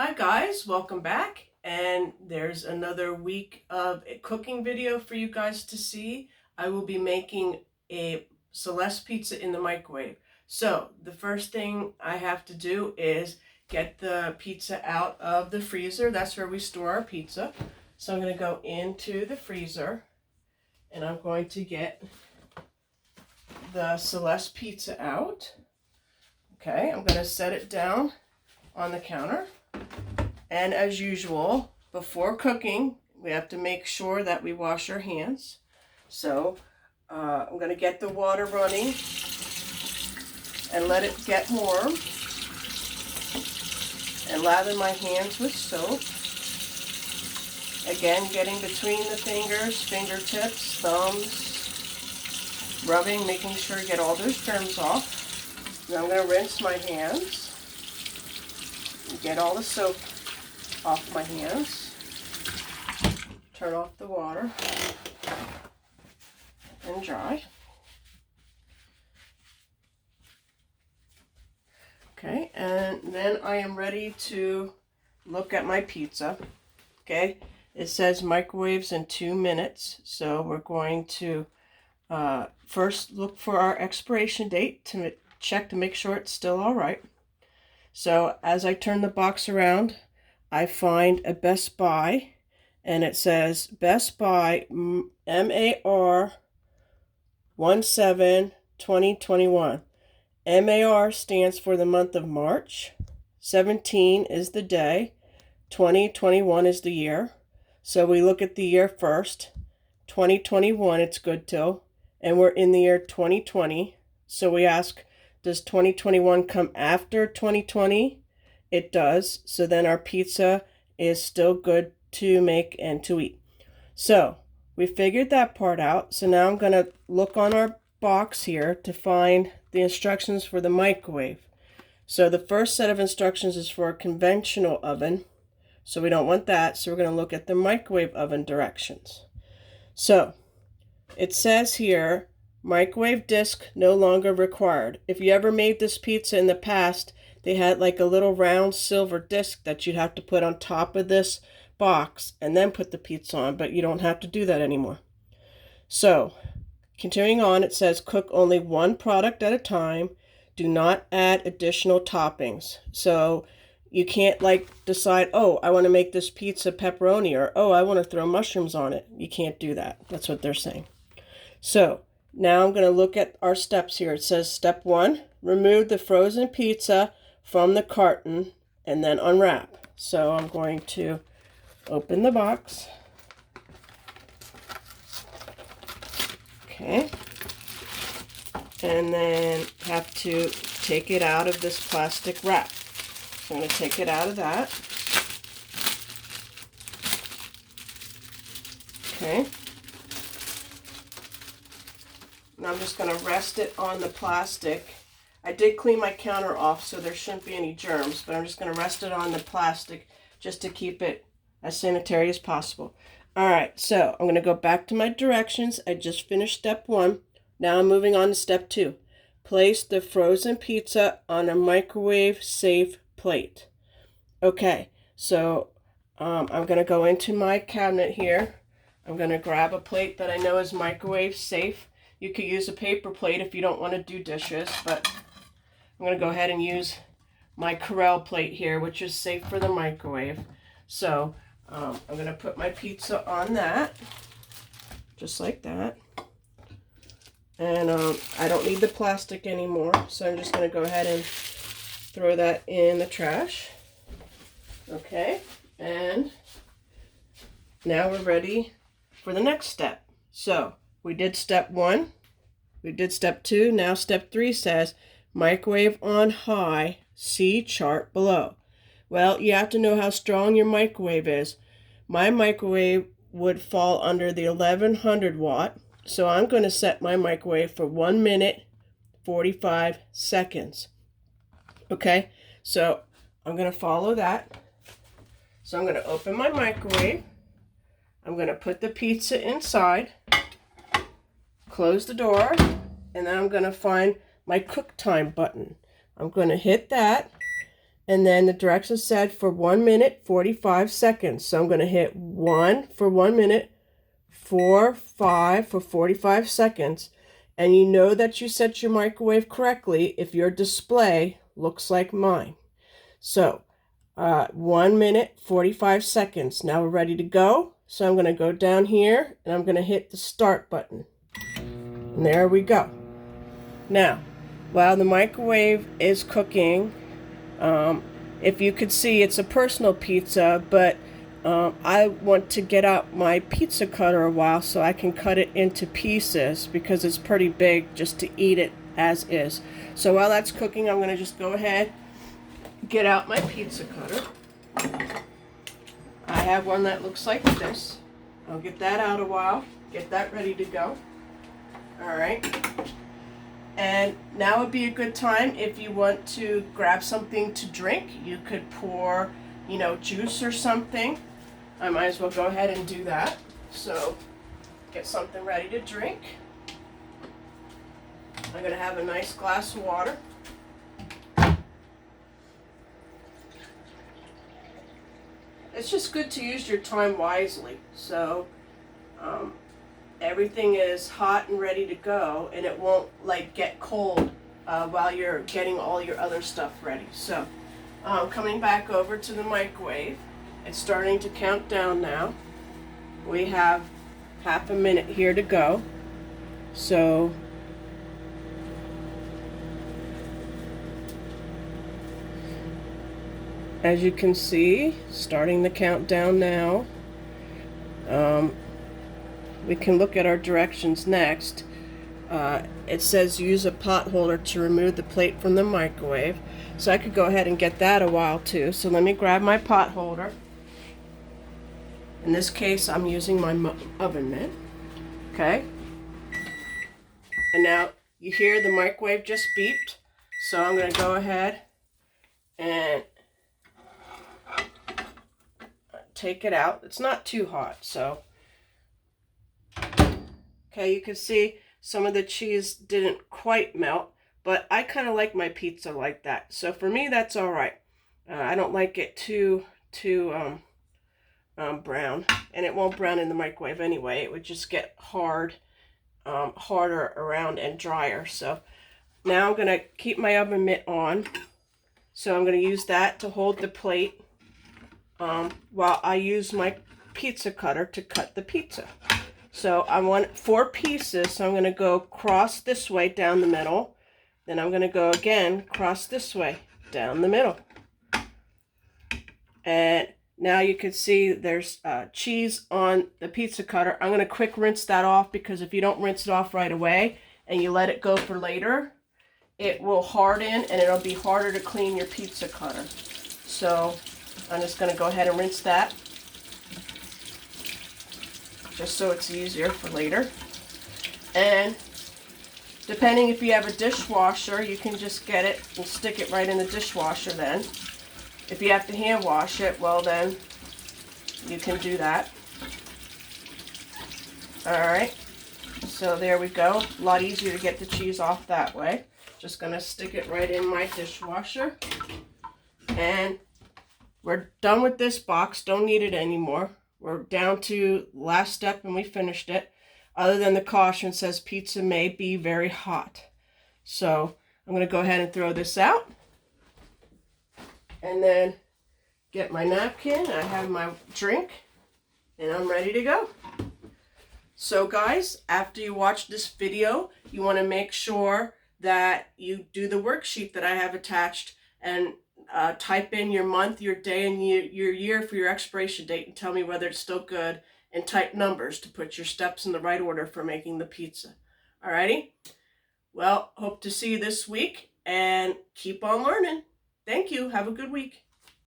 Hi guys, welcome back, and there's another week of a cooking video for you guys to see. I will be making a Celeste pizza in the microwave. So the first thing I have to do is get the pizza out of the freezer. That's where we store our pizza. So I'm going to go into the freezer and I'm going to get the Celeste pizza out. Okay, I'm going to set it down on the counter. And as usual, before cooking, we have to make sure that we wash our hands. So I'm going to get the water running and let it get warm. And lather my hands with soap. Again, getting between the fingers, fingertips, thumbs, rubbing, making sure you get all those germs off. Now I'm going to rinse my hands and get all the soap off my hands. Turn off the water and dry. Okay, and then I am ready to look at my pizza. Okay, it says microwaves in 2 minutes, so we're going to first look for our expiration date to check to make sure it's still all right. So as I turn the box around, I find a Best Buy, and it says Best Buy MAR 17-2021. MAR stands for the month of March. 17 is the day. 2021 is the year. So we look at the year first. 2021 it's good till. And we're in the year 2020. So we ask, does 2021 come after 2020? It does. So then our pizza is still good to make and to eat. So we figured that part out. So now I'm going to look on our box here to find the instructions for the microwave. So the first set of instructions is for a conventional oven. So we don't want that. So we're going to look at the microwave oven directions. So it says here, microwave disc no longer required. If you ever made this pizza in the past, they had like a little round silver disc that you'd have to put on top of this box and then put the pizza on, but you don't have to do that anymore. So, continuing on, it says cook only one product at a time. Do not add additional toppings. So, you can't like decide, oh, I want to make this pizza pepperoni, or oh, I want to throw mushrooms on it. You can't do that. That's what they're saying. So, now I'm going to look at our steps here. It says step 1, remove the frozen pizza from the carton and then unwrap. So I'm going to open the box. Okay. And then have to take it out of this plastic wrap. So I'm going to take it out of that. Okay. Now I'm just going to rest it on the plastic. I did clean my counter off, so there shouldn't be any germs, but I'm just going to rest it on the plastic just to keep it as sanitary as possible. All right, so I'm going to go back to my directions. I just finished step 1. Now I'm moving on to step 2. Place the frozen pizza on a microwave-safe plate. Okay, so I'm going to go into my cabinet here. I'm going to grab a plate that I know is microwave-safe. You could use a paper plate if you don't want to do dishes, but I'm going to go ahead and use my Corel plate here, which is safe for the microwave. So I'm going to put my pizza on that, just like that. And I don't need the plastic anymore, so I'm just going to go ahead and throw that in the trash. Okay, and now we're ready for the next step. So we did step 1, we did step 2, now step 3 says microwave on high, see chart below. Well, you have to know how strong your microwave is. My microwave would fall under the 1100 watt, so I'm going to set my microwave for 1 minute, 45 seconds. Okay, so I'm going to follow that. So I'm going to open my microwave. I'm going to put the pizza inside, close the door, and then I'm going to find my cook time button. I'm going to hit that, And then the directions said for 1 minute, 45 seconds. So I'm going to hit 1 for 1 minute, 4, 5 for 45 seconds. And you know that you set your microwave correctly if your display looks like mine. So 1 minute, 45 seconds. Now we're ready to go. So I'm going to go down here and I'm going to hit the start button. And there we go. Now, while the microwave is cooking, if you could see, it's a personal pizza, but I want to get out my pizza cutter a while so I can cut it into pieces because it's pretty big just to eat it as is. So while that's cooking, I'm going to just go ahead, get out my pizza cutter. I have one that looks like this. I'll get that out a while, get that ready to go. All right. And now would be a good time if you want to grab something to drink. You could pour, juice or something. I might as well go ahead and do that. So get something ready to drink. I'm going to have a nice glass of water. It's just good to use your time wisely. So everything is hot and ready to go, and it won't get cold while you're getting all your other stuff ready. So coming back over to the microwave, it's starting to count down now. We have half a minute here to go. So as you can see, starting the countdown now. We can look at our directions next. It says use a pot holder to remove the plate from the microwave. So I could go ahead and get that a while too. So let me grab my pot holder. In this case, I'm using my oven mitt. Okay. And now you hear the microwave just beeped. So I'm going to go ahead and take it out. It's not too hot, so. Okay, you can see some of the cheese didn't quite melt, but I kind of like my pizza like that. So for me, that's all right. I don't like it too brown, and it won't brown in the microwave anyway. It would just get harder around and drier. So now I'm going to keep my oven mitt on. So I'm going to use that to hold the plate while I use my pizza cutter to cut the pizza. So I want 4 pieces, so I'm going to go cross this way down the middle. Then I'm going to go again cross this way down the middle. And now you can see there's cheese on the pizza cutter. I'm going to quick rinse that off because if you don't rinse it off right away and you let it go for later, it will harden and it'll be harder to clean your pizza cutter. So I'm just going to go ahead and rinse that, just so it's easier for later. And depending if you have a dishwasher, you can just get it and stick it right in the dishwasher then. If you have to hand wash it, well then you can do that. Alright, so there we go. A lot easier to get the cheese off that way. Just going to stick it right in my dishwasher. And we're done with this box. Don't need it anymore. We're down to last step and we finished it. Other than the caution says pizza may be very hot. So I'm going to go ahead and throw this out. And then get my napkin. I have my drink. And I'm ready to go. So guys, after you watch this video, you want to make sure that you do the worksheet that I have attached and type in your month, your day, and your year for your expiration date and tell me whether it's still good, and type numbers to put your steps in the right order for making the pizza. Alrighty? Well, hope to see you this week and keep on learning. Thank you. Have a good week.